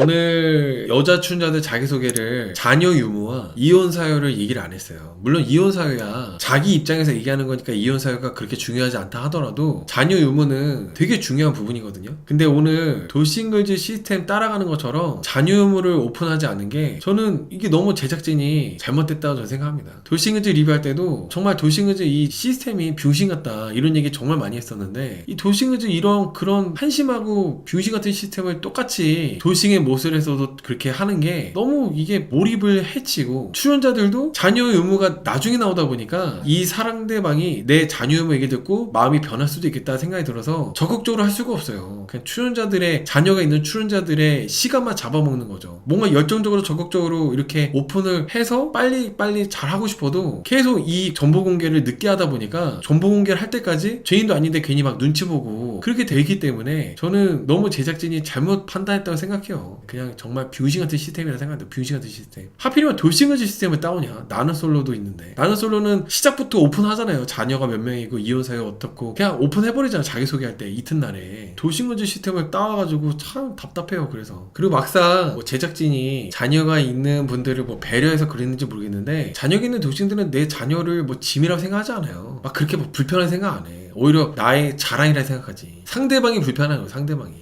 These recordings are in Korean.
오늘 여자 출연자들 자기소개를 자녀 유무와 이혼 사유를 얘기를 안 했어요. 물론 이혼 사유야 자기 입장에서 얘기하는 거니까 이혼 사유가 그렇게 중요하지 않다 하더라도 자녀 유무는 되게 중요한 부분이거든요. 근데 오늘 돌싱글즈 시스템 따라가는 것처럼 자녀 유무를 오픈하지 않은 게 저는 이게 너무 제작진이 잘못됐다고 저는 생각합니다. 돌싱글즈 리뷰할 때도 정말 돌싱글즈 이 시스템이 병신 같다 이런 얘기 정말 많이 했었는데 이 돌싱글즈 이런 그런 한심하고 병신 같은 시스템을 똑같이 돌싱의 모습에서도 그렇게 하는 게 너무 이게 몰입을 해치고 출연자들도 자녀 의무가 나중에 나오다 보니까 이 상대방이 내 자녀 의무 얘기 듣고 마음이 변할 수도 있겠다 생각이 들어서 적극적으로 할 수가 없어요. 그냥 출연자들의 자녀가 있는 출연자들의 시간만 잡아먹는 거죠. 뭔가 열정적으로 적극적으로 이렇게 오픈을 해서 빨리 잘하고 싶어도 계속 이 정보 공개를 늦게 하다 보니까 정보 공개를 할 때까지 죄인도 아닌데 괜히 막 눈치 보고 그렇게 되기 때문에 저는 너무 제작진이 잘못 판단했다고 생각해요. 그냥 정말 병신 같은 시스템이라 생각해요. 병신 같은 시스템. 하필이면 돌싱글즈 시스템을 따오냐. 나는 솔로도 있는데 나는 솔로는 시작부터 오픈하잖아요. 자녀가 몇 명이고 이혼 사유 어떻고 그냥 오픈해버리잖아. 자기소개할 때 이튿날에. 돌싱글즈 시스템을 따와가지고 참 답답해요. 그래서 그리고 막상 뭐 제작진이 자녀가 있는 분들을 뭐 배려해서 그랬는지 모르겠는데 자녀가 있는 돌싱들은 내 자녀를 뭐 짐이라고 생각하지 않아요. 막 그렇게 뭐 불편한 생각 안 해. 오히려 나의 자랑이라 생각하지. 상대방이 불편한 거예요.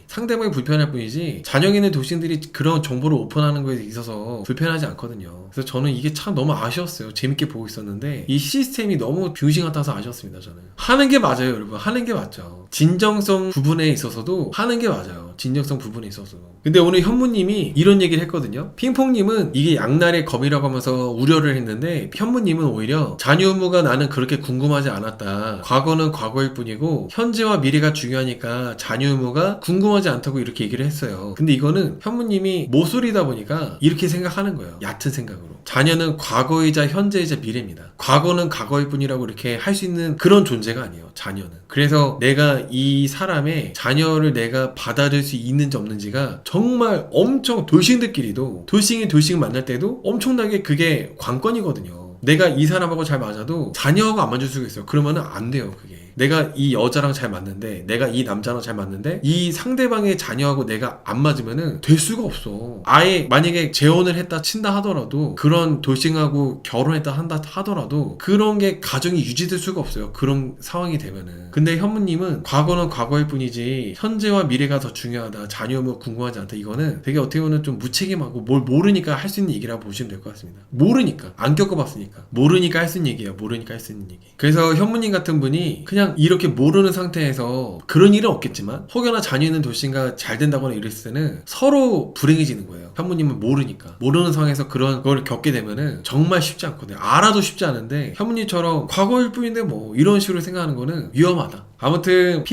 상대방이 불편할 뿐이지 자녀 있는 돌싱들이 그런 정보를 오픈하는 거에 있어서 불편하지 않거든요. 그래서 저는 이게 참 너무 아쉬웠어요. 재밌게 보고 있었는데 이 시스템이 너무 병신 같아서 아쉬웠습니다. 저는 하는 게 맞아요. 여러분 하는 게 맞죠. 진정성 부분에 있어서도 하는 게 맞아요. 진정성 부분에 있어서. 근데 오늘 현무님이 이런 얘기를 했거든요. 핑퐁님은 이게 양날의 검이라고 하면서 우려를 했는데 현무님은 오히려 자녀 의무가 나는 그렇게 궁금하지 않았다. 과거는 과거일 뿐이고 현재와 미래가 중요하니까 자녀 의무가 궁금하지 않다고 이렇게 얘기를 했어요. 근데 이거는 현무님이 모쏠이다 보니까 이렇게 생각하는 거예요. 얕은 생각으로. 자녀는 과거이자 현재이자 미래입니다. 과거는 과거일 뿐이라고 이렇게 할 수 있는 그런 존재가 아니에요. 자녀는. 그래서 내가 이 사람의 자녀를 내가 받아들일 수 있는지 없는지가 정말 엄청 돌싱들끼리도 돌싱이 만날 때도 엄청나게 그게 관건이거든요. 내가 이 사람하고 잘 맞아도 자녀하고 안 맞을 수가 있어요. 그러면은 안 돼요. 그게. 내가 이 여자랑 잘 맞는데 내가 이 남자랑 잘 맞는데 이 상대방의 자녀하고 내가 안 맞으면은 될 수가 없어. 아예 만약에 재혼을 했다 친다 하더라도 그런 돌싱하고 결혼했다 한다 하더라도 그런 게 가정이 유지될 수가 없어요. 그런 상황이 되면은. 근데 현무님은 과거는 과거일 뿐이지 현재와 미래가 더 중요하다. 자녀면 궁금하지 않다. 이거는 되게 어떻게 보면 좀 무책임하고 뭘 모르니까 할 수 있는 얘기라고 보시면 될 것 같습니다. 모르니까. 안 겪어봤으니까. 모르니까 할 수 있는 얘기예요. 모르니까 할 수 있는 얘기. 그래서 현무님 같은 분이 그냥 이렇게 모르는 상태에서 그런 일은 없겠지만 혹여나 자녀 있는 돌싱과 잘 된다거나 이랬을 때는 서로 불행해지는 거예요. 현무님은 모르니까. 모르는 상황에서 그런 걸 겪게 되면은 정말 쉽지 않거든요. 알아도 쉽지 않은데 현무님처럼 과거일 뿐인데 뭐 이런 식으로 생각하는 거는 위험하다. 아무튼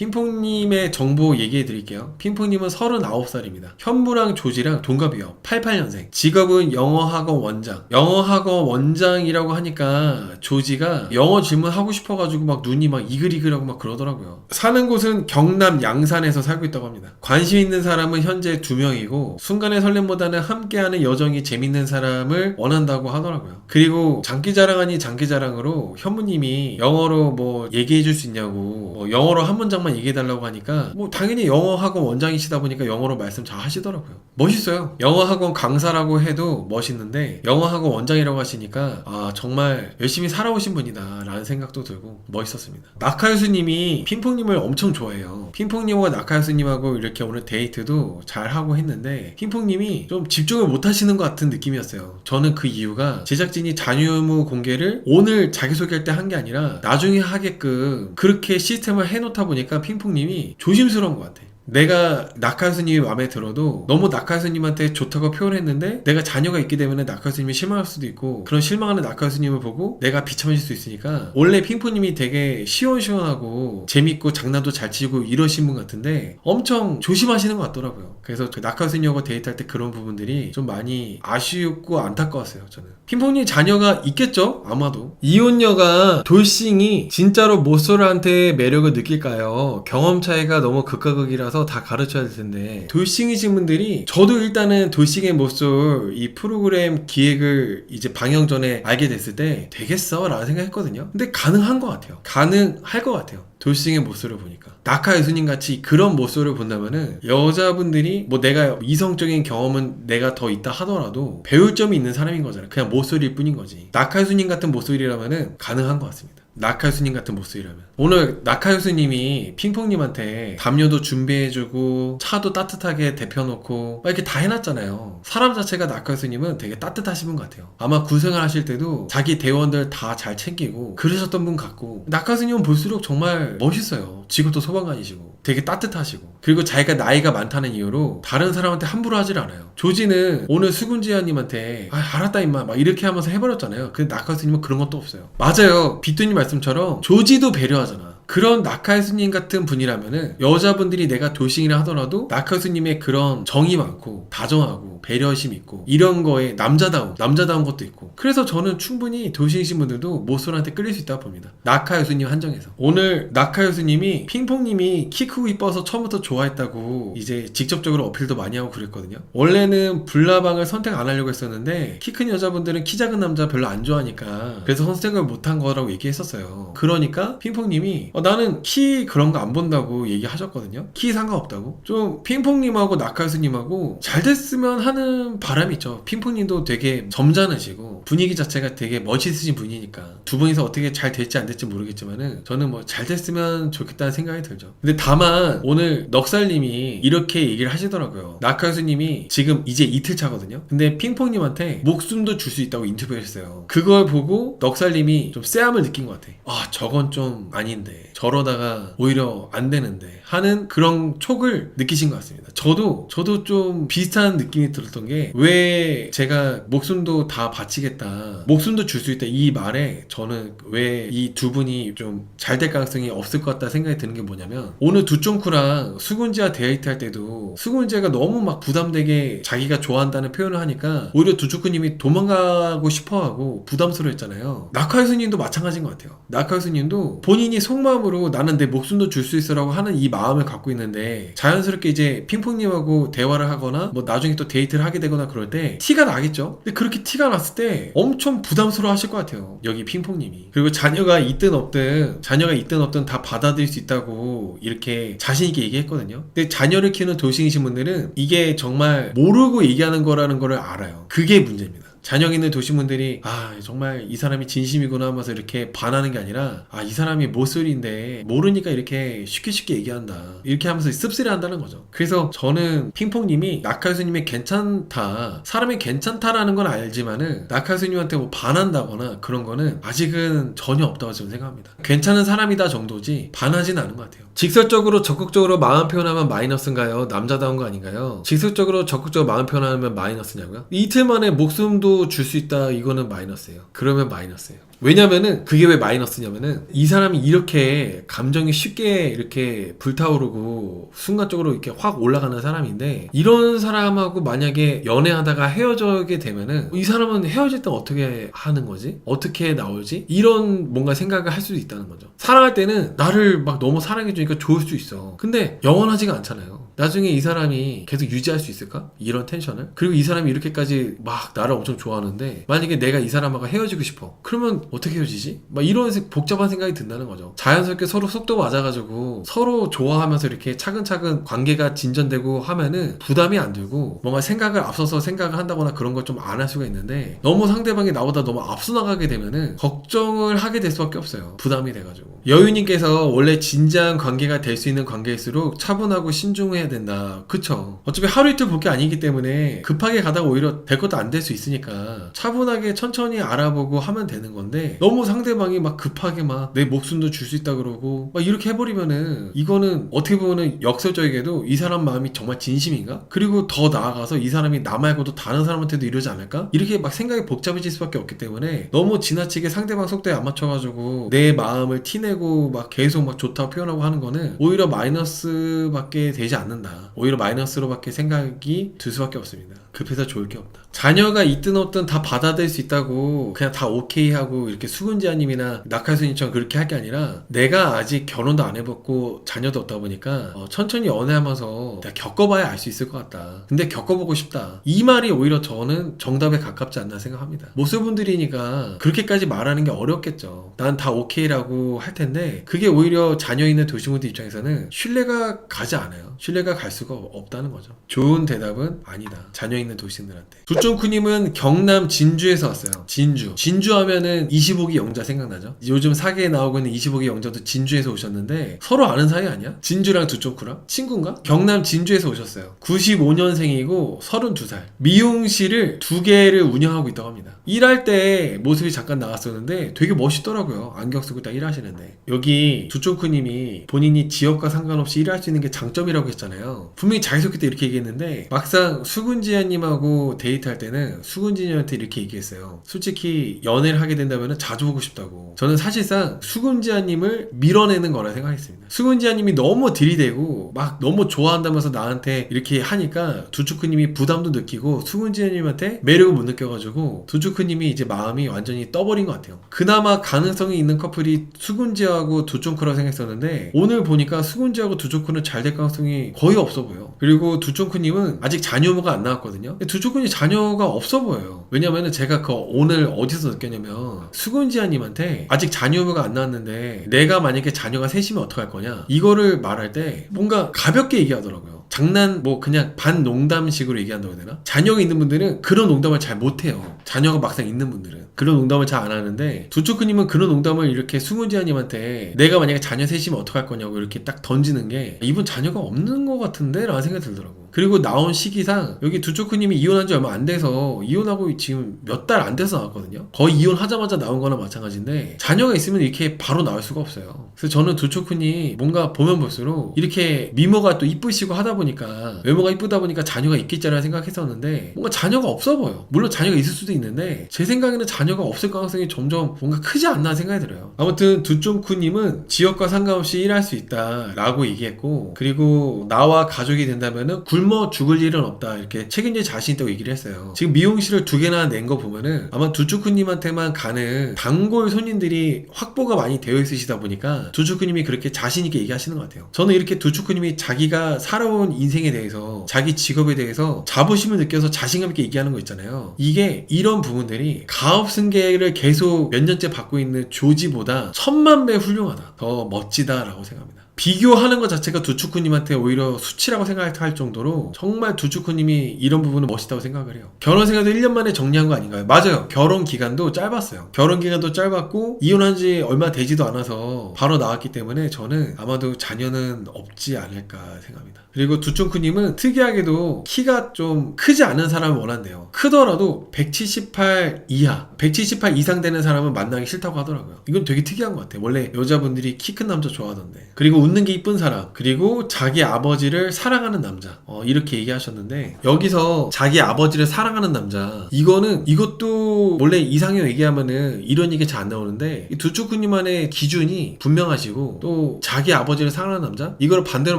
핑퐁님의 정보 얘기해 드릴게요. 핑퐁님은 39살입니다. 현무랑 조지랑 동갑이에요. 88년생. 직업은 영어학원 원장. 영어학원 원장이라고 하니까 조지가 영어 질문하고 싶어가지고 막 눈이 막 이글이글하고 막 그러더라고요. 사는 곳은 경남 양산에서 살고 있다고 합니다. 관심 있는 사람은 현재 2명이고 순간의 설렘보다는 함께하는 여정이 재밌는 사람을 원한다고 하더라고요. 그리고 장기자랑 아닌 장기자랑으로 현무님이 영어로 뭐 얘기해줄 수 있냐고 뭐 영어로 한 문장만 얘기해달라고 하니까 뭐 당연히 영어학원 원장이시다 보니까 영어로 말씀 잘 하시더라고요. 멋있어요. 영어학원 강사라고 해도 멋있는데 영어학원 원장이라고 하시니까 아 정말 열심히 살아오신 분이다 라는 생각도 들고 멋있었습니다. 나카유스님이 핑퐁님을 엄청 좋아해요. 핑퐁님과 나카유스님하고 이렇게 오늘 데이트도 잘하고 했는데 핑퐁님이 좀 집중을 못하시는 것 같은 느낌이었어요. 저는 그 이유가 제작진이 자녀 의무 공개를 오늘 자기소개할 때 한 게 아니라 나중에 하게끔 그렇게 시스템을 해놓다 보니까 핑퐁님이 조심스러운 것 같아. 내가 나카유스님이 마음에 들어도 너무 나카유스님한테 좋다고 표현했는데 내가 자녀가 있게 되면 나카유스님이 실망할 수도 있고 그런 실망하는 나카유스님을 보고 내가 비참해질 수 있으니까 원래 핑퐁님이 되게 시원시원하고 재밌고 장난도 잘 치고 이러신 분 같은데 엄청 조심하시는 것 같더라고요. 그래서 나카유스님하고 데이트할 때 그런 부분들이 좀 많이 아쉬웠고 안타까웠어요. 저는 핑퐁님 자녀가 있겠죠? 아마도. 이혼녀가 돌싱이 진짜로 모쏠한테 매력을 느낄까요? 경험 차이가 너무 극과 극이라 나가서 다 가르쳐야 될 텐데 돌싱이신 분들이 저도 일단은 돌싱의 모쏠 이 프로그램 기획을 이제 방영 전에 알게 됐을 때 되겠어? 라는 생각했거든요. 근데 가능한 것 같아요. 가능할 것 같아요. 돌싱의 모쏠을 보니까 나카 예수님 같이 그런 모쏠을 본다면은 여자분들이 뭐 내가 이성적인 경험은 내가 더 있다 하더라도 배울 점이 있는 사람인 거잖아요. 그냥 모쏠일 뿐인 거지. 나카 예수님 같은 모쏠이라면은 가능한 것 같습니다. 나카유스님 같은 모습이라면. 오늘 나카유스님이 핑퐁님한테 담요도 준비해주고 차도 따뜻하게 데펴놓고 막 이렇게 다 해놨잖아요. 사람 자체가 나카유스님은 되게 따뜻하신 분 같아요. 아마 구생을 하실 때도 자기 대원들 다 잘 챙기고 그러셨던 분 같고, 나카유스님은 볼수록 정말 멋있어요. 직업도 소방관이시고 되게 따뜻하시고, 그리고 자기가 나이가 많다는 이유로 다른 사람한테 함부로 하질 않아요. 조지는 오늘 수근지아님한테 알았다 임마 막 이렇게 하면서 해버렸잖아요. 근데 나카유스님은 그런 것도 없어요. 맞아요. 비투님 말씀처럼 조지도 배려하잖아. 그런 나카유스님 같은 분이라면은 여자분들이 내가 돌싱이라 하더라도 나카유스님의 그런 정이 많고 다정하고 배려심 있고 이런 거에 남자다운 것도 있고, 그래서 저는 충분히 돌싱이신 분들도 모쏠한테 끌릴 수 있다고 봅니다. 나카유스님 한정에서. 오늘 나카유스님이 핑퐁님이 키 크고 이뻐서 처음부터 좋아했다고 이제 직접적으로 어필도 많이 하고 그랬거든요. 원래는 불나방을 선택 안 하려고 했었는데 키 큰 여자분들은 키 작은 남자 별로 안 좋아하니까 그래서 선택을 못한 거라고 얘기했었어요. 그러니까 핑퐁님이 나는 키 그런 거 안 본다고 얘기하셨거든요. 키 상관없다고. 좀 핑퐁님하고 나카유스님하고 잘 됐으면 하는 바람이 있죠. 핑퐁님도 되게 점잖으시고 분위기 자체가 되게 멋있으신 분이니까 두 분이서 어떻게 잘 될지 안 될지 모르겠지만은 저는 뭐 잘 됐으면 좋겠다는 생각이 들죠. 근데 다만 오늘 넉살님이 이렇게 얘기를 하시더라고요. 나카유스님이 지금 이제 이틀 차거든요. 근데 핑퐁님한테 목숨도 줄 수 있다고 인터뷰했어요. 그걸 보고 넉살님이 좀 쎄함을 느낀 것 같아. 저건 좀 아닌데 저러다가 오히려 안 되는데 하는 그런 촉을 느끼신 것 같습니다. 저도 좀 비슷한 느낌이 들었던 게, 왜 제가 목숨도 다 바치겠다, 목숨도 줄 수 있다 이 말에 저는 왜 이 두 분이 좀 잘 될 가능성이 없을 것 같다 생각이 드는 게 뭐냐면, 오늘 두쫑쿠랑 수군지와 데이트할 때도 수군지가 너무 막 부담되게 자기가 좋아한다는 표현을 하니까 오히려 두쫑쿠님이 도망가고 싶어하고 부담스러워했잖아요. 나카유스님도 마찬가지인 것 같아요. 나카유스님도 본인이 속마음으로 나는 내 목숨도 줄 수 있어라고 하는 이 마음을 갖고 있는데, 자연스럽게 이제 핑퐁님하고 대화를 하거나 뭐 나중에 또 데이트를 하게 되거나 그럴 때 티가 나겠죠. 근데 그렇게 티가 났을 때 엄청 부담스러워 하실 것 같아요, 여기 핑퐁님이. 그리고 자녀가 있든 없든 다 받아들일 수 있다고 이렇게 자신있게 얘기했거든요. 근데 자녀를 키우는 돌싱이신 분들은 이게 정말 모르고 얘기하는 거라는 거를 알아요. 그게 문제입니다. 자녀 있는 도시분들이 정말 이 사람이 진심이구나 하면서 이렇게 반하는 게 아니라 이 사람이 모쏠인데 모르니까 이렇게 쉽게 얘기한다 이렇게 하면서 씁쓸해 한다는 거죠. 그래서 저는 핑퐁님이 나카유스님이 괜찮다, 사람이 괜찮다라는 건 알지만은 나카유스님한테 뭐 반한다거나 그런 거는 아직은 전혀 없다고 저는 생각합니다. 괜찮은 사람이다 정도지 반하진 않은 것 같아요. 직설적으로 적극적으로 마음 표현하면 마이너스인가요? 남자다운 거 아닌가요? 직설적으로 적극적으로 마음 표현하면 마이너스냐고요? 이틀 만에 목숨도 줄 수 있다, 이거는 마이너스예요. 그러면 마이너스예요. 왜냐면은 그게 왜 마이너스냐면은 이 사람이 이렇게 감정이 쉽게 이렇게 불타오르고 순간적으로 이렇게 확 올라가는 사람인데, 이런 사람하고 만약에 연애하다가 헤어지게 되면은 이 사람은 헤어질 때 어떻게 하는 거지? 어떻게 나올지? 이런 뭔가 생각을 할 수도 있다는 거죠. 사랑할 때는 나를 막 너무 사랑해주니까 좋을 수 있어. 근데 영원하지가 않잖아요. 나중에 이 사람이 계속 유지할 수 있을까? 이런 텐션을? 그리고 이 사람이 이렇게까지 막 나를 엄청 좋아하는데 만약에 내가 이 사람하고 헤어지고 싶어. 그러면 어떻게 헤어지지? 막 이런 복잡한 생각이 든다는 거죠. 자연스럽게 서로 속도 맞아가지고 서로 좋아하면서 이렇게 차근차근 관계가 진전되고 하면은 부담이 안 들고 뭔가 생각을 앞서서 생각을 한다거나 그런 걸 좀 안 할 수가 있는데, 너무 상대방이 나보다 너무 앞서 나가게 되면은 걱정을 하게 될 수밖에 없어요. 부담이 돼가지고. 여유님께서 원래 진지한 관계가 될 수 있는 관계일수록 차분하고 신중해야 된다. 그쵸? 어차피 하루 이틀 볼 게 아니기 때문에 급하게 가다가 오히려 될 것도 안 될 수 있으니까 차분하게 천천히 알아보고 하면 되는 건데, 너무 상대방이 막 급하게 막 내 목숨도 줄 수 있다 그러고 막 이렇게 해버리면은 이거는 어떻게 보면 역설적이게도 이 사람 마음이 정말 진심인가? 그리고 더 나아가서 이 사람이 나 말고도 다른 사람한테도 이러지 않을까? 이렇게 막 생각이 복잡해질 수밖에 없기 때문에 너무 지나치게 상대방 속도에 안 맞춰가지고 내 마음을 티내고 막 계속 막 좋다고 표현하고 하는 거는 오히려 마이너스밖에 되지 않는 않는다. 오히려 마이너스로밖에 생각이 들 수밖에 없습니다. 급해서 좋을 게 없다. 자녀가 있든 없든 다 받아들일 수 있다고 그냥 다 오케이 하고 이렇게 수근지아님이나 낙하수님처럼 그렇게 할 게 아니라 내가 아직 결혼도 안 해봤고 자녀도 없다 보니까 천천히 연애하면서 내가 겪어봐야 알 수 있을 것 같다. 근데 겪어보고 싶다. 이 말이 오히려 저는 정답에 가깝지 않나 생각합니다. 모쏠분들이니까 그렇게까지 말하는 게 어렵겠죠. 난 다 오케이라고 할 텐데 그게 오히려 자녀 있는 도시분들 입장에서는 신뢰가 가지 않아요. 신뢰가 갈 수가 없다는 거죠. 좋은 대답은 아니다. 자녀 있는 도시인들한테. 두쫑쿠님은 경남 진주에서 왔어요. 진주 하면은 25기 영자 생각나죠? 요즘 사계에 나오고 있는 25기 영자도 진주에서 오셨는데 서로 아는 사이 아니야? 진주랑 두쫑쿠랑? 친구인가? 경남 진주에서 오셨어요. 95년생이고 32살. 미용실을 2개를 운영하고 있다고 합니다. 일할 때 모습이 잠깐 나왔었는데 되게 멋있더라고요. 안경 쓰고 딱 일하시는데. 여기 두쫑쿠님이 본인이 지역과 상관없이 일할 수 있는 게 장점이라고 했잖아요. 분명히 자기소개 때 이렇게 얘기했는데 막상 수근지아님하고 데이트할 때는 수근지아님한테 이렇게 얘기했어요. 솔직히 연애를 하게 된다면 자주 보고 싶다고. 저는 사실상 수근지아님을 밀어내는 거라 생각했습니다. 수근지아님이 너무 들이대고 막 너무 좋아한다면서 나한테 이렇게 하니까 두쭈크님이 부담도 느끼고 수근지아님한테 매력을 못 느껴가지고 두쭈크님이 이제 마음이 완전히 떠버린 것 같아요. 그나마 가능성이 있는 커플이 수근지아하고 두쫑크라고 생각했었는데 오늘 보니까 수근지아하고 두쫑크는 잘 될 가능성이 거의 없어 보여. 그리고 두쫑크님은 아직 자녀가 안 나왔거든요. 두쫑크님 자녀가 없어 보여요. 왜냐면은 제가 오늘 어디서 느꼈냐면 수근지아님한테 아직 자녀가 안 나왔는데 내가 만약에 자녀가 셋이면 어떡할 거냐 이거를 말할 때 뭔가 가볍게 얘기하더라고요. 장난 그냥 반 농담식으로 얘기한다고 해야 되나? 자녀가 있는 분들은 그런 농담을 잘 못해요. 자녀가 막상 있는 분들은 그런 농담을 잘 안 하는데 두초크님은 그런 농담을 이렇게 수근지아님한테 내가 만약에 자녀 셋이면 어떡할 거냐고 이렇게 딱 던지는 게 이분 자녀가 없는 것 같은데? 라는 생각이 들더라고. 그리고 나온 시기상 여기 두초크님이 이혼한 지 얼마 안 돼서 이혼하고 지금 몇 달 안 돼서 나왔거든요. 거의 이혼하자마자 나온 거나 마찬가지인데 자녀가 있으면 이렇게 바로 나올 수가 없어요. 그래서 저는 두초크님 뭔가 보면 볼수록 이렇게 미모가 또 이쁘시고 하다 보니까 외모가 이쁘다 보니까 자녀가 있겠지라는 생각했었는데 뭔가 자녀가 없어 보여. 물론 자녀가 있을 수도 있는데 제 생각에는 자녀가 없을 가능성이 점점 뭔가 크지 않나 생각이 들어요. 아무튼 두쫑쿠님은 지역과 상관없이 일할 수 있다 라고 얘기했고 그리고 나와 가족이 된다면은 굶어 죽을 일은 없다 이렇게 책임질 자신 있다고 얘기를 했어요. 지금 미용실을 2개나 낸 거 보면은 아마 두쭈쿠님한테만 가는 단골 손님들이 확보가 많이 되어 있으시다 보니까 두쭈쿠님이 그렇게 자신 있게 얘기하시는 것 같아요. 저는 이렇게 두쭈쿠님이 자기가 살아온 인생에 대해서 자기 직업에 대해서 자부심을 느껴서 자신감 있게 얘기하는 거 있잖아요. 이게 이런 부분들이 가업승계를 계속 몇 년째 받고 있는 조지보다 1000만 배 훌륭하다. 더 멋지다라고 생각합니다. 비교하는 것 자체가 두쭈쿠님한테 오히려 수치라고 생각할 정도로 정말 두쭈쿠님이 이런 부분은 멋있다고 생각을 해요. 결혼 생활도 1년 만에 정리한 거 아닌가요? 맞아요. 결혼 기간도 짧았어요. 결혼 기간도 짧았고 이혼한 지 얼마 되지도 않아서 바로 나왔기 때문에 저는 아마도 자녀는 없지 않을까 생각합니다. 그리고 두쫑쿠님은 특이하게도 키가 좀 크지 않은 사람을 원한대요. 크더라도 178 이하, 178 이상 되는 사람은 만나기 싫다고 하더라고요. 이건 되게 특이한 것 같아요. 원래 여자분들이 키 큰 남자 좋아하던데. 그리고 웃는 게 이쁜 사람, 그리고 자기 아버지를 사랑하는 남자, 이렇게 얘기하셨는데 여기서 자기 아버지를 사랑하는 남자, 이것도 원래 이상형 얘기하면은 이런 얘기 잘 안 나오는데 두쭈쿠님만의 기준이 분명하시고 또 자기 아버지를 사랑하는 남자? 이걸 반대로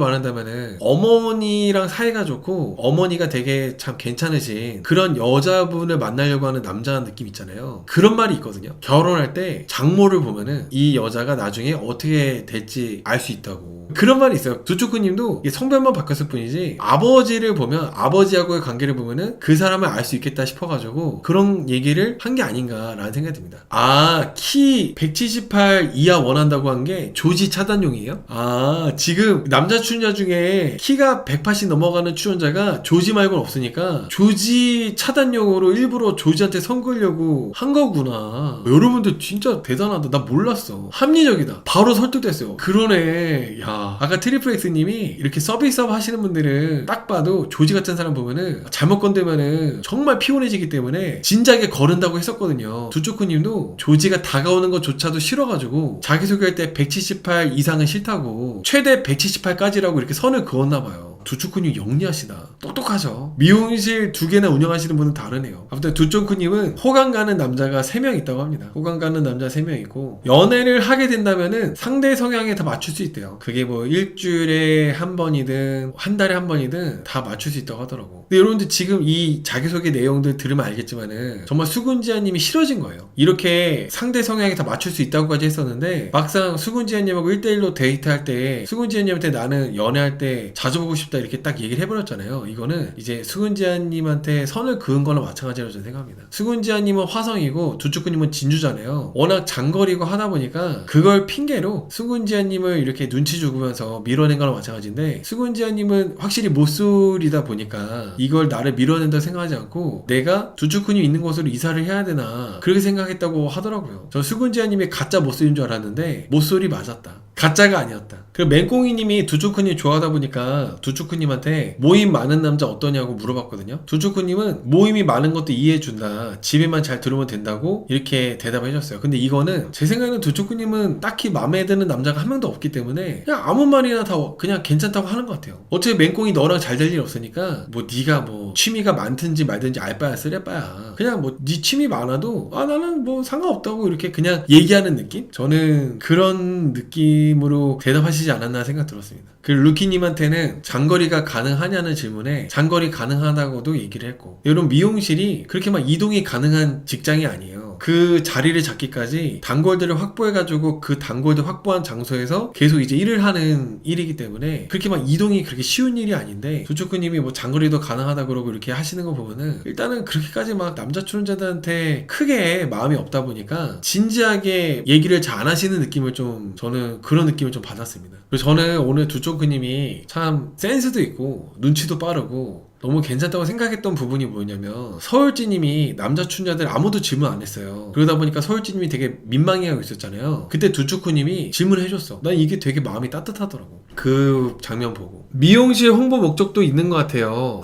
말한다면은 어머니랑 사이가 좋고 어머니가 되게 참 괜찮으신 그런 여자분을 만나려고 하는 남자라는 느낌 있잖아요. 그런 말이 있거든요. 결혼할 때 장모를 보면은 이 여자가 나중에 어떻게 될지 알 수 있다고. 그런 말이 있어요. 두쭈쿠님도 성별만 바뀌었을 뿐이지 아버지를 보면 아버지하고의 관계를 보면은 그 사람을 알 수 있겠다 싶어가지고 그런 얘기를 한 게 아닌가라는 생각이 듭니다. 키 178 이하 원한다고 한 게 조지 차단용이에요? 지금 남자 출연자 중에 키가 180 넘어가는 출연자가 조지 말고는 없으니까 조지 차단용으로 일부러 조지한테 선글려고 한 거구나. 여러분들 진짜 대단하다. 나 몰랐어. 합리적이다. 바로 설득됐어요. 그러네. 야, 아까 트리플엑스님이 이렇게 서비스업 하시는 분들은 딱 봐도 조지 같은 사람 보면은 잘못 건들면은 정말 피곤해지기 때문에 진작에 거른다고 했었거든요. 두쭈쿠님도 조지가 다가오는 것조차도 싫어가지고 자기소개할 때 178 이상은 싫다고 최대 178까지라고 이렇게 선을 그었나봐요. 두초쿠님 영리하시다. 똑똑하죠. 미용실 2개나 운영하시는 분은 다르네요. 아무튼 두초쿠님은 호감 가는 남자가 3명 있다고 합니다. 호감 가는 남자 3명이고 연애를 하게 된다면은 상대 성향에 다 맞출 수 있대요. 그게 뭐 일주일에 한 번이든 한 달에 한 번이든 다 맞출 수 있다고 하더라고. 근데 여러분들 지금 이 자기소개 내용들 들으면 알겠지만은 정말 수근지아님이 싫어진 거예요. 이렇게 상대 성향에 다 맞출 수 있다고까지 했었는데 막상 수근지아님하고 1대1로 데이트할 때 수근지아님한테 나는 연애할 때 자주 보고 싶다 이렇게 딱 얘기를 해버렸잖아요. 이거는 이제 수근지아님한테 선을 그은 거나 마찬가지라고 저는 생각합니다. 수근지아님은 화성이고 두쭈꾸님은 진주잖아요. 워낙 장거리고 하다 보니까 그걸 핑계로 수근지아님을 이렇게 눈치 주면서 밀어낸 거나 마찬가지인데 수근지아님은 확실히 못소리다 보니까 이걸 나를 밀어낸다 생각하지 않고 내가 두쭈꾸님 있는 곳으로 이사를 해야 되나 그렇게 생각했다고 하더라고요. 저 수근지아님이 가짜 못소리인 줄 알았는데 못소리 맞았다. 가짜가 아니었다. 그리고 맹꽁이님이 두쭈꾸님 좋아하다 보니까 두쭈꾸님한테 모임 많은 남자 어떠냐고 물어봤거든요. 두쭈꾸님은 모임이 많은 것도 이해해준다. 집에만 잘 들어오면 된다고 이렇게 대답을 해줬어요. 근데 이거는 제 생각에는 두쭈꾸님은 딱히 마음에 드는 남자가 한 명도 없기 때문에 그냥 아무 말이나 다 그냥 괜찮다고 하는 것 같아요. 어차피 맹꽁이 너랑 잘 될 일 없으니까 뭐 네가 뭐 취미가 많든지 말든지 알바야 쓰레빠야 그냥 뭐 네 취미 많아도 나는 뭐 상관없다고 이렇게 그냥 얘기하는 느낌? 저는 그런 느낌으로 대답하시지 않았나 생각 들었습니다. 그 루키님한테는 장거리가 가능하냐는 질문에 장거리 가능하다고도 얘기를 했고 이런 미용실이 그렇게 막 이동이 가능한 직장이 아니에요. 그 자리를 잡기까지 단골들을 확보해가지고 그 단골들 확보한 장소에서 계속 이제 일을 하는 일이기 때문에 그렇게 막 이동이 그렇게 쉬운 일이 아닌데 두쭈꾸님이 뭐 장거리도 가능하다 그러고 이렇게 하시는 거 보면은 일단은 그렇게까지 막 남자 출연자들한테 크게 마음이 없다 보니까 진지하게 얘기를 잘 안 하시는 느낌을 좀 저는 그런 느낌을 좀 받았습니다. 그래서 저는 오늘 두쫑크님이 참 센스도 있고 눈치도 빠르고 너무 괜찮다고 생각했던 부분이 뭐냐면 서울지님이 남자 춘자들 아무도 질문 안 했어요. 그러다 보니까 서울지님이 되게 민망해하고 있었잖아요. 그때 두쭈쿠님이 질문해줬어. 난 이게 되게 마음이 따뜻하더라고. 그 장면 보고 미용실 홍보 목적도 있는 것 같아요.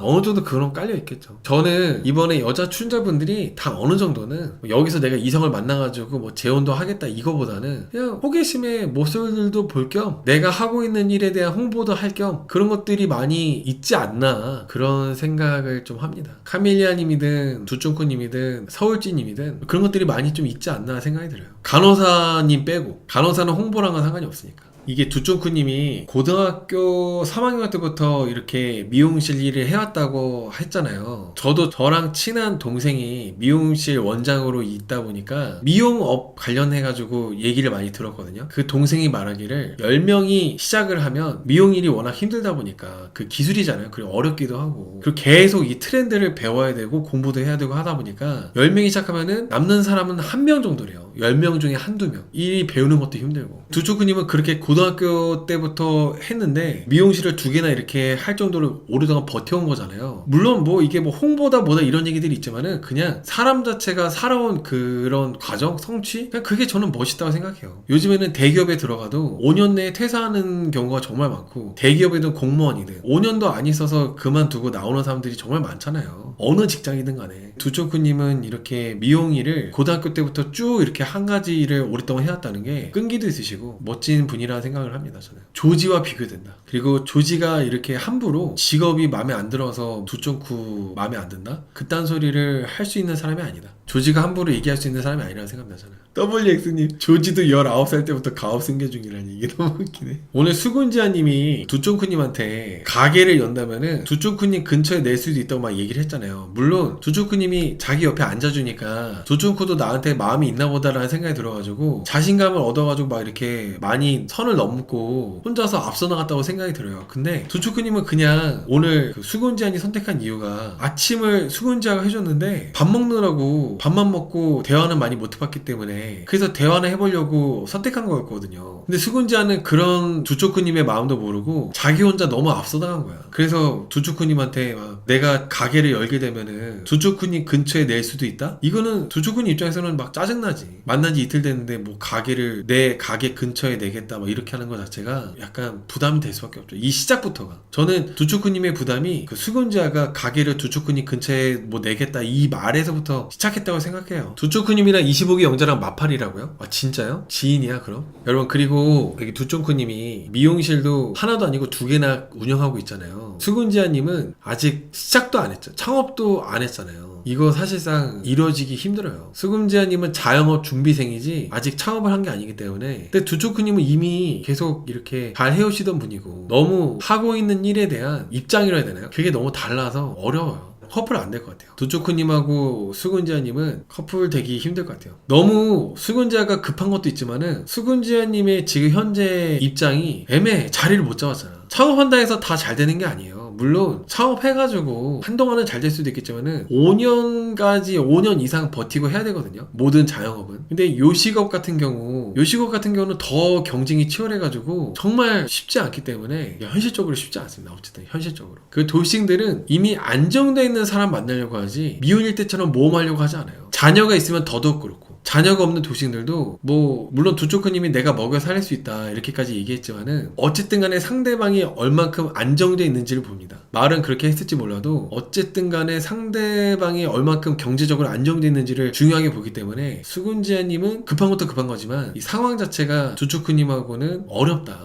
어느 정도 그런 깔려 있겠죠. 저는 이번에 여자 춘자분들이 다 어느 정도는 여기서 내가 이성을 만나가지고 뭐 재혼도 하겠다 이거보다는 그냥 호기심에 모쏠들도 볼 겸 내가 하고 있는 일에 대한 홍보도 할 겸 그런 것들이 많이 있지 않나 그런 생각을 좀 합니다. 카밀리아님이든 두쫑코님이든 서울지님이든 그런 것들이 많이 좀 있지 않나 생각이 들어요. 간호사님 빼고 간호사는 홍보랑은 상관이 없으니까. 이게 두쫑쿠님이 고등학교 3학년 때부터 이렇게 미용실 일을 해왔다고 했잖아요. 저도 저랑 친한 동생이 미용실 원장으로 있다 보니까 미용업 관련해가지고 얘기를 많이 들었거든요. 그 동생이 말하기를 10명이 시작을 하면 미용일이 워낙 힘들다 보니까 그 기술이잖아요. 그리고 어렵기도 하고 그리고 계속 이 트렌드를 배워야 되고 공부도 해야 되고 하다 보니까 10명이 시작하면은 남는 사람은 1명 정도래요. 10명 중에 한두 명. 이 배우는 것도 힘들고 두쫑쿠님은 그렇게 고등학교 때부터 했는데 미용실을 2개나 이렇게 할 정도로 오랫동안 버텨온 거잖아요. 물론 뭐 이게 뭐 홍보다 뭐다 이런 얘기들이 있지만은 그냥 사람 자체가 살아온 그런 과정, 성취? 그냥 그게 저는 멋있다고 생각해요. 요즘에는 대기업에 들어가도 5년 내에 퇴사하는 경우가 정말 많고 대기업이든 공무원이든 5년도 안 있어서 그만두고 나오는 사람들이 정말 많잖아요. 어느 직장이든 간에. 두쫑쿠님은 이렇게 미용일을 고등학교 때부터 쭉 이렇게 한 가지 일을 오랫동안 해왔다는 게 끈기도 있으시고 멋진 분이라는 생각을 합니다. 저는 조지와 비교된다. 그리고 조지가 이렇게 함부로 직업이 마음에 안 들어서 두쫑쿠 마음에 안 든다? 그딴 소리를 할 수 있는 사람이 아니다. 조지가 함부로 얘기할 수 있는 사람이 아니라는 생각합니다. 저는 WX님 조지도 19살 때부터 가업 승계 중이라는 얘기 너무 웃기네. 오늘 수근지아님이 두쫑쿠님한테 가게를 연다면은 두쫑쿠님 근처에 낼 수도 있다고 막 얘기를 했잖아요. 물론 두쫑쿠님이 자기 옆에 앉아주니까 두쫑쿠도 나한테 마음이 있나 보다라는 생각이 들어가지고 자신감을 얻어가지고 막 이렇게 많이 선을 넘고 혼자서 앞서 나갔다고 생각이 들어요. 근데 두쫑쿠님은 그냥 오늘 그 수근지아니 선택한 이유가 아침을 수근지아가 해줬는데 밥 먹느라고 밥만 먹고 대화는 많이 못 해봤기 때문에 그래서 대화는 해보려고 선택한 거였거든요. 근데 수근지아는 그런 두쫑쿠님의 마음도 모르고 자기 혼자 너무 앞서나간 거야. 그래서 두쫑쿠님한테 막 내가 가게를 열게 되면은 두쫑쿠님 근처에 낼 수도 있다? 이거는 두쫑쿠님 입장에서는 막 짜증나지. 만난 지 이틀 됐는데 뭐 가게를 내 가게 근처에 내겠다 막 이렇게 하는 거 자체가 약간 부담이 될 수밖에 없죠. 이 시작부터가. 저는 두쫑쿠님의 부담이 그 수근지아가 가게를 두쫑쿠님 근처에 뭐 내겠다 이 말에서부터 시작했다고 생각해요. 두쫑쿠님이랑 25기 영자랑 마팔이라고요? 아 진짜요? 지인이야 그럼? 여러분 그리고 그리고 여기 두쫑크님이 미용실도 하나도 아니고 2개나 운영하고 있잖아요. 수근지아님은 아직 시작도 안 했죠. 창업도 안 했잖아요. 이거 사실상 이루어지기 힘들어요. 수금지아님은 자영업 준비생이지 아직 창업을 한 게 아니기 때문에. 근데 두초크님은 이미 계속 이렇게 잘 해오시던 분이고 너무 하고 있는 일에 대한 입장이라 해야 되나요? 그게 너무 달라서 어려워요. 커플 안 될 것 같아요. 두초크님하고 수근지아님은 커플 되기 힘들 것 같아요. 너무 수근지아가 급한 것도 있지만은 수근지아님의 지금 현재 입장이 애매해. 자리를 못 잡았잖아. 창업한다 해서 다 잘 되는 게 아니에요. 물론 창업해가지고 한동안은 잘 될 수도 있겠지만은 5년 이상 버티고 해야 되거든요. 모든 자영업은. 근데 요식업 같은 경우는 더 경쟁이 치열해가지고 정말 쉽지 않기 때문에 현실적으로 쉽지 않습니다. 어쨌든 현실적으로. 그 돌싱들은 이미 안정되어 있는 사람 만나려고 하지 미혼일 때처럼 모험하려고 하지 않아요. 자녀가 있으면 더더욱 그렇고. 자녀가 없는 도식들도 뭐 물론 두초크님이 내가 먹여 살릴 수 있다 이렇게까지 얘기했지만은 어쨌든 간에 상대방이 얼만큼 안정되어 있는지를 봅니다. 말은 그렇게 했을지 몰라도 어쨌든 간에 상대방이 얼만큼 경제적으로 안정되어 있는지를 중요하게 보기 때문에 수근지아님은 급한 것도 급한 거지만 이 상황 자체가 두초크님하고는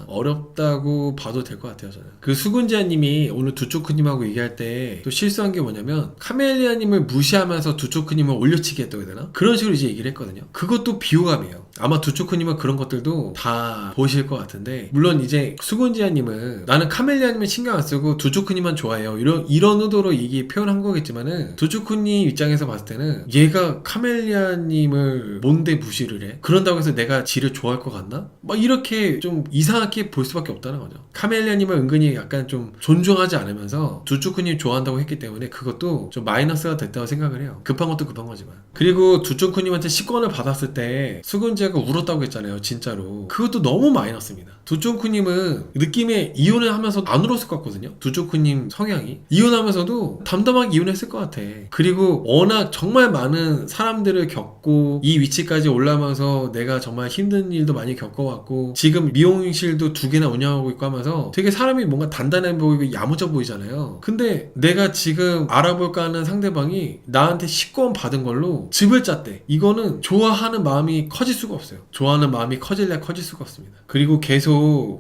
어렵다고 봐도 될 것 같아요. 저는 그 수근지아님이 오늘 두초크님하고 얘기할 때 또 실수한 게 뭐냐면 카멜리아님을 무시하면서 두초크님을 올려치기 했다고 해야 되나? 그런 식으로 이제 얘기를 했거든요. 그것도 비호감이에요. 아마 두초크님은 그런 것들도 다 보실 것 같은데 물론 이제 수근지아님은 나는 카멜리아님을 신경 안 쓰고 두초크님만 좋아해요 이런 의도로 얘기 표현한 거겠지만은 두초크님 입장에서 봤을 때는 얘가 카멜리아님을 뭔데 무시를 해? 그런다고 해서 내가 지를 좋아할 것 같나? 막 이렇게 좀 이상하게 볼 수밖에 없다는 거죠. 카멜리아님을 은근히 약간 좀 존중하지 않으면서 두초크님 좋아한다고 했기 때문에 그것도 좀 마이너스가 됐다고 생각을 해요. 급한 것도 급한 거지만. 그리고 두초크님한테 식권을 받았을 때 수근지아가 울었다고 했잖아요. 진짜로. 그것도 너무 마이너스입니다. 두쫑크님은 느낌에 이혼을 하면서 안 울었을 것 같거든요. 두쫑크님 성향이 이혼하면서도 담담하게 이혼했을 것 같아. 그리고 워낙 정말 많은 사람들을 겪고 이 위치까지 올라가면서 내가 정말 힘든 일도 많이 겪어왔고 지금 미용실도 2개나 운영하고 있고 하면서 되게 사람이 뭔가 단단해 보이고 야무져 보이잖아요. 근데 내가 지금 알아볼까 하는 상대방이 나한테 식권 받은 걸로 집을 짰대. 이거는 좋아하는 마음이 커질 수가 없어요. 좋아하는 마음이 커질래 커질 수가 없습니다. 그리고 계속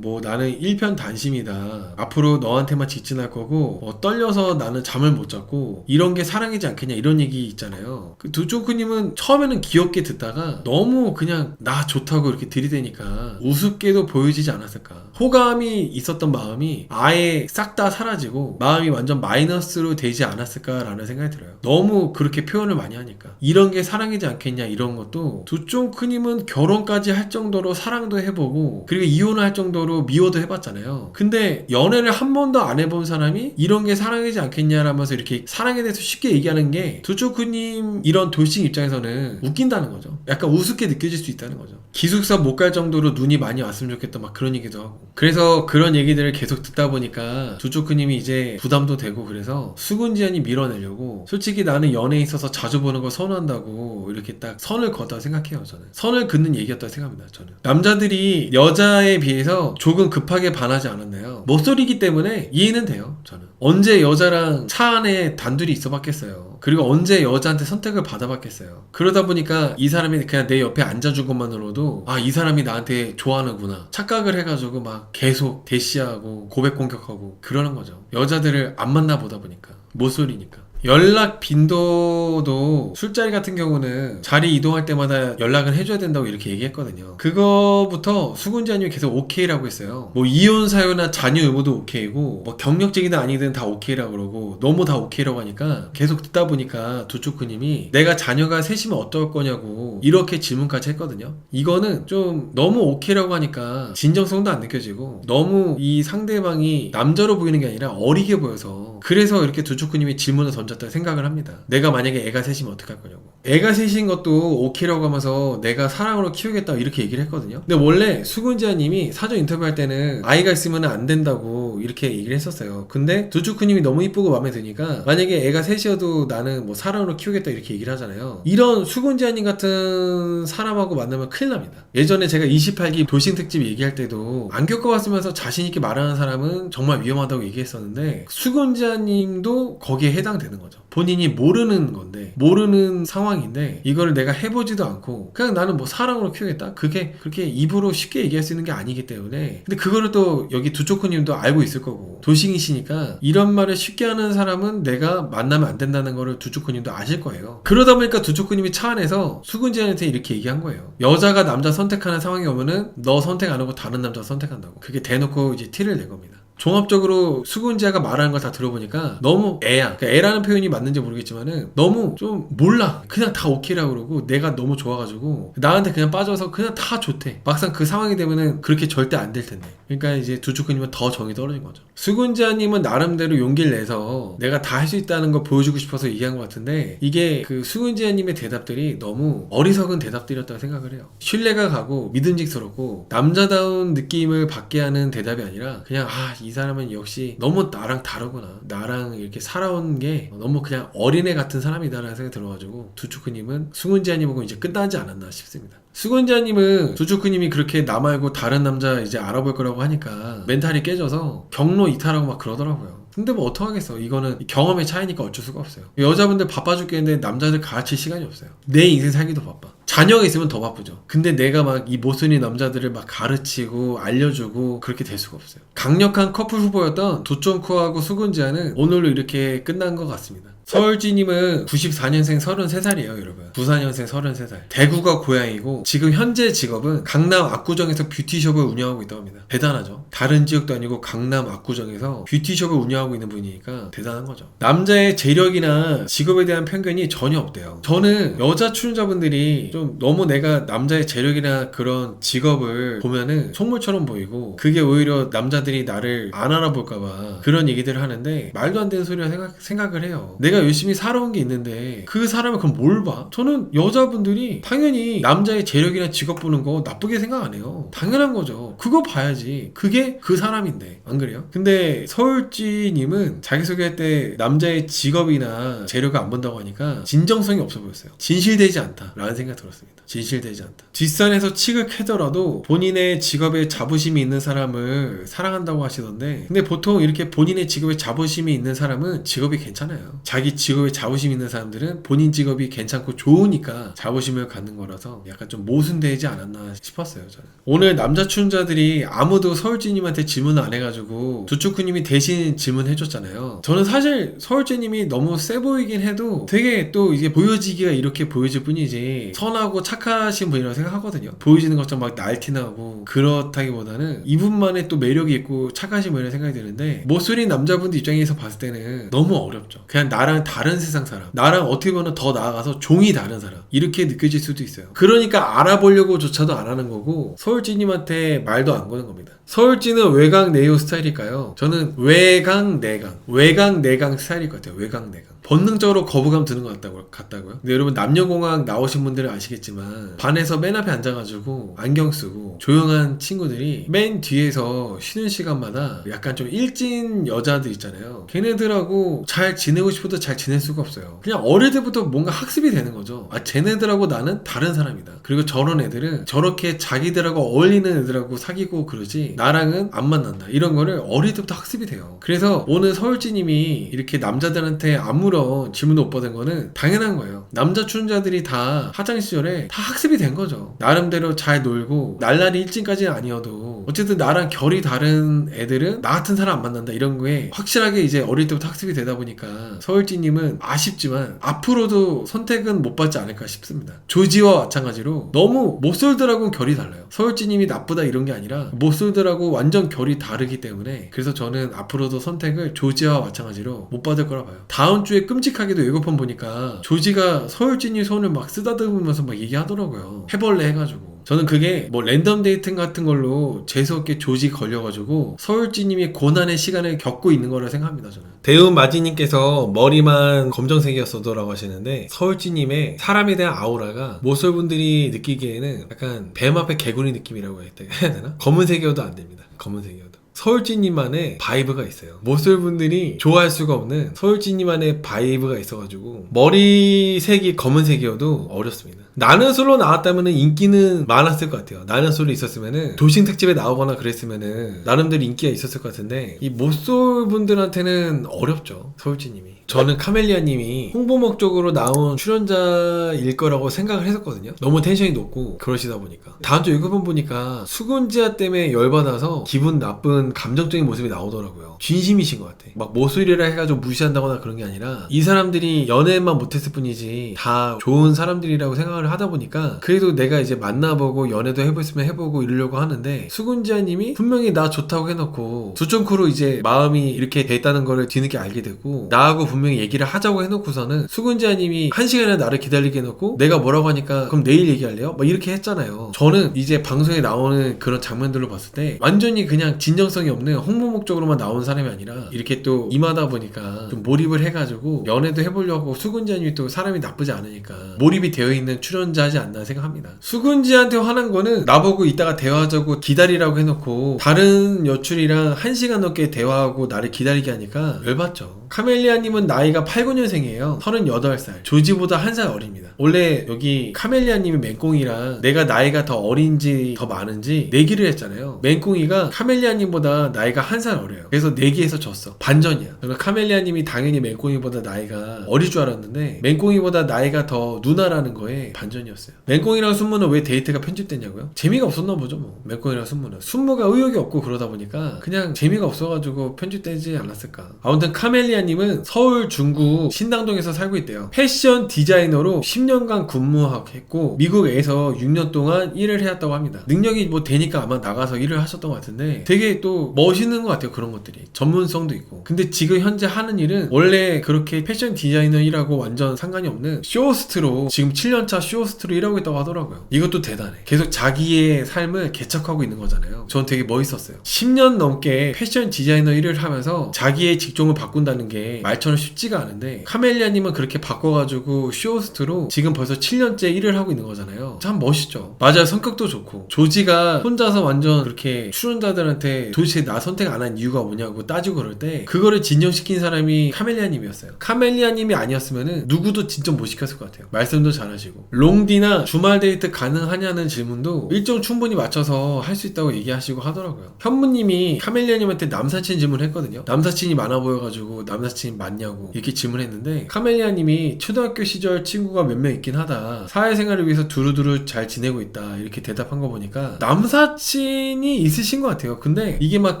뭐 나는 일편단심이다. 앞으로 너한테만 직진할 거고 떨려서 나는 잠을 못 잤고 이런 게 사랑이지 않겠냐 이런 얘기 있잖아요. 그 두쫑크님은 처음에는 귀엽게 듣다가 너무 그냥 나 좋다고 이렇게 들이대니까 우습게도 보여지지 않았을까. 호감이 있었던 마음이 아예 싹 다 사라지고 마음이 완전 마이너스로 되지 않았을까라는 생각이 들어요. 너무 그렇게 표현을 많이 하니까. 이런 게 사랑이지 않겠냐 이런 것도 두쫑크님은 결혼까지 할 정도로 사랑도 해보고 그리고 이혼을 할 정도로 미워도 해봤잖아요. 근데 연애를 한 번도 안 해본 사람이 이런 게 사랑이지 않겠냐라면서 이렇게 사랑에 대해서 쉽게 얘기하는 게 두쫑크님 이런 돌싱 입장에서는 웃긴다는 거죠. 약간 우습게 느껴질 수 있다는 거죠. 기숙사 못 갈 정도로 눈이 많이 왔으면 좋겠다 막 그런 얘기도 하고. 그래서 그런 얘기들을 계속 듣다 보니까 두쫑크님이 이제 부담도 되고 그래서 수근지아님 밀어내려고 솔직히 나는 연애에 있어서 자주 보는 거 선호한다고 이렇게 딱 선을 걷다고 생각해요. 저는 선을 긋는 얘기였다고 생각합니다. 저는 남자들이 여자에 비해서 조금 급하게 반하지 않았나요? 목소리이기 때문에 이해는 돼요. 저는 언제 여자랑 차 안에 단둘이 있어 봤겠어요. 그리고 언제 여자한테 선택을 받아봤겠어요. 그러다 보니까 이 사람이 그냥 내 옆에 앉아준 것만으로도 아, 이 사람이 나한테 좋아하는구나 착각을 해가지고 막 계속 대시하고 고백 공격하고 그러는 거죠. 여자들을 안 만나보다 보니까 모쏠이니까. 연락 빈도도 술자리 같은 경우는 자리 이동할 때마다 연락을 해줘야 된다고 이렇게 얘기했거든요. 그거부터 수근지아님이 계속 오케이라고 했어요. 뭐 이혼 사유나 자녀 의무도 오케이고 뭐 경력직이든 아니든 다 오케이라고 그러고 너무 다 오케이라고 하니까 계속 듣다 보니까 두초크님이 내가 자녀가 셋이면 어떨 거냐고 이렇게 질문까지 했거든요. 이거는 좀 너무 오케이라고 하니까 진정성도 안 느껴지고 너무 이 상대방이 남자로 보이는 게 아니라 어리게 보여서 그래서 이렇게 두초크님이 질문을 던졌다고 생각을 합니다. 내가 만약에 애가 셋이면 어떡할 거냐고. 애가 셋인 것도 오케이라고 하면서 내가 사랑으로 키우겠다고 이렇게 얘기를 했거든요. 근데 원래 수근지아님이 사전 인터뷰할 때는 아이가 있으면 안 된다고 이렇게 얘기를 했었어요. 근데 두초크님이 너무 이쁘고 마음에 드니까 만약에 애가 셋이어도 나는 뭐 사랑으로 키우겠다 이렇게 얘기를 하잖아요. 이런 수근지아님 같은 사람하고 만나면 큰일 납니다. 예전에 제가 28기 돌싱 특집 얘기할 때도 안 겪어봤으면서 자신있게 말하는 사람은 정말 위험하다고 얘기했었는데 수근지아님도 거기에 해당되는 거죠. 본인이 모르는 건데 모르는 상황 상황인데 이거를 내가 해보지도 않고 그냥 나는 뭐 사랑으로 키우겠다? 그게 그렇게 입으로 쉽게 얘기할 수 있는 게 아니기 때문에. 근데 그거를 또 여기 두초코님도 알고 있을 거고 도식이시니까 이런 말을 쉽게 하는 사람은 내가 만나면 안 된다는 거를 두초코님도 아실 거예요. 그러다 보니까 두초코님이 차 안에서 수근지한테 이렇게 얘기한 거예요. 여자가 남자 선택하는 상황이 오면은 너 선택 안 하고 다른 남자 선택한다고. 그게 대놓고 이제 티를 낸 겁니다. 종합적으로 수근지아가 말하는 걸 다 들어보니까 너무 애야. 그러니까 애라는 표현이 맞는지 모르겠지만은 너무 좀 몰라. 그냥 다 오케이라고 그러고 내가 너무 좋아가지고 나한테 그냥 빠져서 그냥 다 좋대. 막상 그 상황이 되면은 그렇게 절대 안 될 텐데. 그러니까 이제 두초코님은 더 정이 떨어진 거죠. 수근지아님은 나름대로 용기를 내서 내가 다 할 수 있다는 걸 보여주고 싶어서 얘기한 것 같은데 이게 그 수근지아님의 대답들이 너무 어리석은 대답들이었다고 생각을 해요. 신뢰가 가고 믿음직스럽고 남자다운 느낌을 받게 하는 대답이 아니라 그냥 이 사람은 역시 너무 나랑 다르구나. 나랑 이렇게 살아온 게 너무 그냥 어린애 같은 사람이다라는 생각이 들어가지고 두초코님은 수근지아님하고 이제 끝나지 않았나 싶습니다. 수근지아님은 두초코님이 그렇게 나 말고 다른 남자 이제 알아볼 거라고 하니까 멘탈이 깨져서 경로 이탈하고 막 그러더라고요. 근데 뭐 어떡하겠어. 이거는 경험의 차이니까 어쩔 수가 없어요. 여자분들 바빠 죽겠는데 남자들 가르칠 시간이 없어요. 내 인생 살기도 바빠. 자녀가 있으면 더 바쁘죠. 근데 내가 막 이 모순이 남자들을 막 가르치고 알려주고 그렇게 될 수가 없어요. 강력한 커플 후보였던 두쫑코하고 수근지아는 오늘로 이렇게 끝난 것 같습니다. 서울지님은 94년생 33살이에요 여러분. 94년생 33살. 대구가 고향이고 지금 현재 직업은 강남 압구정에서 뷰티숍을 운영하고 있다고 합니다. 대단하죠. 다른 지역도 아니고 강남 압구정에서 뷰티숍을 운영하고 있는 분이니까 대단한 거죠. 남자의 재력이나 직업에 대한 편견이 전혀 없대요. 저는 여자 출연자분들이 좀 너무 내가 남자의 재력이나 그런 직업을 보면은 속물처럼 보이고 그게 오히려 남자들이 나를 안 알아볼까봐 그런 얘기들을 하는데 말도 안 되는 소리라 생각을 해요. 내가 열심히 살아온 게 있는데 그 사람을 그럼 뭘 봐? 저는 여자분들이 당연히 남자의 재력이나 직업 보는 거 나쁘게 생각 안 해요. 당연한 거죠. 그거 봐야지. 그게 그 사람인데 안 그래요? 근데 서울지님은 자기소개할 때 남자의 직업이나 재력을 안 본다고 하니까 진정성이 없어 보였어요. 진실되지 않다 라는 생각이 들었습니다. 진실되지 않다. 뒷산에서 칡을 캐더라도 본인의 직업에 자부심이 있는 사람을 사랑한다고 하시던데 근데 보통 이렇게 본인의 직업에 자부심이 있는 사람은 직업이 괜찮아요. 자기 직업에 자부심 있는 사람들은 본인 직업이 괜찮고 좋으니까 자부심을 갖는 거라서 약간 좀 모순되지 않았나 싶었어요 저는. 오늘 남자 출연자들이 아무도 서울지님한테 질문을 안 해가지고 두초코님이 대신 질문해줬잖아요. 저는 사실 서울지님이 너무 세 보이긴 해도 되게 또 이게 보여지기가 이렇게 보여질 뿐이지 선하고 착하신 분이라고 생각하거든요. 보여지는 것처럼 막 날티나고 그렇다기보다는 이분만의 또 매력이 있고 착하신 분이라고 생각이 드는데 모쏠인 남자분들 입장에서 봤을 때는 너무 어렵죠. 그냥 나랑 다른 세상 사람, 나랑 어떻게 보면 더 나아가서 종이 다른 사람 이렇게 느껴질 수도 있어요. 그러니까 알아보려고 조차도 안 하는 거고 서울지님한테 말도 안 거는 겁니다. 서울지는 외강 내용 스타일일까요? 저는 외강 내강 스타일일 것 같아요. 외강 내강. 본능적으로 거부감 드는 것 같다고요? 근데 여러분 남녀공학 나오신 분들은 아시겠지만 반에서 맨 앞에 앉아가지고 안경 쓰고 조용한 친구들이 맨 뒤에서 쉬는 시간마다 약간 좀 일진 여자들 있잖아요. 걔네들하고 잘 지내고 싶어도 잘 지낼 수가 없어요. 그냥 어릴 때부터 뭔가 학습이 되는 거죠. 쟤네들하고 나는 다른 사람이다. 그리고 저런 애들은 저렇게 자기들하고 어울리는 애들하고 사귀고 그러지 나랑은 안 만난다. 이런 거를 어릴 때부터 학습이 돼요. 그래서 오늘 서울지님이 이렇게 남자들한테 아무런 질문도 못 받은 거는 당연한 거예요. 남자 출연자들이 다 학창 시절에 다 학습이 된 거죠. 나름대로 잘 놀고 날라리 일진까지는 아니어도 어쨌든 나랑 결이 다른 애들은 나 같은 사람 안 만난다 이런 거에 확실하게 이제 어릴 때부터 학습이 되다 보니까 서울지님은 아쉽지만 앞으로도 선택은 못 받지 않을까 싶습니다. 조지와 마찬가지로 너무 모쏠들하고는 결이 달라요. 서울지님이 나쁘다 이런 게 아니라 모쏠들하고 완전 결이 다르기 때문에 그래서 저는 앞으로도 선택을 조지와 마찬가지로 못 받을 거라 봐요. 다음 주에 끔찍하게도 예고편 보니까 조지가 서울진이 손을 막 쓰다듬으면서 막 얘기하더라고요. 해벌레 해가지고. 저는 그게 뭐 랜덤 데이팅 같은 걸로 재수없게 조지 걸려가지고 서울지님이 고난의 시간을 겪고 있는 거라 생각합니다. 저는. 대운마지님께서 머리만 검정색이었어도 라고 하시는데 서울지님의 사람에 대한 아우라가 모쏠분들이 느끼기에는 약간 뱀 앞에 개구리 느낌이라고 해야 되나? 검은색이어도 안 됩니다. 검은색이어도. 서울지님만의 바이브가 있어요. 모쏠분들이 좋아할 수가 없는 서울지님만의 바이브가 있어가지고 머리색이 검은색이어도 어렵습니다. 나는 솔로 나왔다면 인기는 많았을 것 같아요. 나는 솔로 있었으면은 도심 특집에 나오거나 그랬으면은 나름대로 인기가 있었을 것 같은데 이 모쏠 분들한테는 어렵죠. 서울지님이. 저는 카멜리아님이 홍보 목적으로 나온 출연자일 거라고 생각을 했었거든요. 너무 텐션이 높고 그러시다 보니까. 다음 주 예고편 보니까 수근지아 때문에 열받아서 기분 나쁜 감정적인 모습이 나오더라고요. 진심이신 것 같아. 막 모쏠이라 해가지고 무시한다거나 그런 게 아니라 이 사람들이 연애만 못했을 뿐이지 다 좋은 사람들이라고 생각을 하다 보니까 그래도 내가 이제 만나보고 연애도 해보면 해보고 이러려고 하는데 수근지아님이 분명히 나 좋다고 해놓고 두쫑크로 이제 마음이 이렇게 됐다는 거를 뒤늦게 알게 되고 나하고 분명히 얘기를 하자고 해놓고서는 수근지아님이 1시간이나 나를 기다리게 해놓고 내가 뭐라고 하니까 그럼 내일 얘기할래요? 막 이렇게 했잖아요. 저는 이제 방송에 나오는 그런 장면들로 봤을 때 완전히 그냥 진정성이 없는 홍보 목적으로만 나온 사람이 아니라 이렇게 또 임하다 보니까 좀 몰입을 해가지고 연애도 해보려고 수근지아님이 또 사람이 나쁘지 않으니까 몰입이 되어 있는 출연자지 않나 생각합니다. 수근지한테 화난 거는 나보고 이따가 대화하자고 기다리라고 해놓고 다른 여출이랑 1시간 넘게 대화하고 나를 기다리게 하니까 열받죠. 카멜리아님은 나이가 89년생이에요. 38살. 조지보다 1살 어립니다. 원래 여기 카멜리아님이 맹꽁이랑 내가 나이가 더 어린지 더 많은지 내기를 했잖아요. 맹꽁이가 카멜리아님보다 나이가 1살 어려요. 그래서 내기에서 졌어. 반전이야. 저는 카멜리아님이 당연히 맹꽁이보다 나이가 어릴 줄 알았는데 맹꽁이보다 나이가 더 누나라는 거에 반전이었어요. 맹꽁이랑 순무는 왜 데이트가 편집됐냐고요? 재미가 없었나 보죠 뭐. 맹꽁이랑 순무는. 순무가 의욕이 없고 그러다 보니까 그냥 재미가 없어가지고 편집되지 않았을까. 아무튼 카멜리아님은 서울 중구 신당동에서 살고 있대요. 패션 디자이너로 10년간 근무했고 미국에서 6년 동안 일을 해왔다고 합니다. 능력이 뭐 되니까 아마 나가서 일을 하셨던 것 같은데 되게 또 멋있는 것 같아요. 그런 것들이 전문성도 있고. 근데 지금 현재 하는 일은 원래 그렇게 패션 디자이너 일하고 완전 상관이 없는 쇼호스트로 지금 7년차 쇼호스트로 일하고 있다고 하더라고요. 이것도 대단해. 계속 자기의 삶을 개척하고 있는 거잖아요. 전 되게 멋있었어요. 10년 넘게 패션 디자이너 일을 하면서 자기의 직종을 바꾼다는 게 말처럼 쉽지가 않은데 카멜리아님은 그렇게 바꿔가지고 쇼호스트로 지금 벌써 7년째 일을 하고 있는 거잖아요. 참 멋있죠. 맞아요. 성격도 좋고 조지가 혼자서 완전 그렇게 출연자들한테 도대체 나 선택 안 한 이유가 뭐냐고 따지고 그럴 때 그거를 진정시킨 사람이 카멜리아님이었어요. 카멜리아님이 아니었으면은 누구도 진정 못 시켰을 것 같아요. 말씀도 잘하시고 롱디나 주말 데이트 가능하냐는 질문도 일정 충분히 맞춰서 할 수 있다고 얘기하시고 하더라고요. 현무님이 카멜리아님한테 남사친 질문했거든요. 남사친이 많아 보여가지고 남사친이 맞냐고 이렇게 질문했는데 카멜리아님이 초등학교 시절 친구가 몇 명 있긴 하다. 사회생활을 위해서 두루두루 잘 지내고 있다. 이렇게 대답한 거 보니까 남사친이 있으신 것 같아요. 근데 이게 막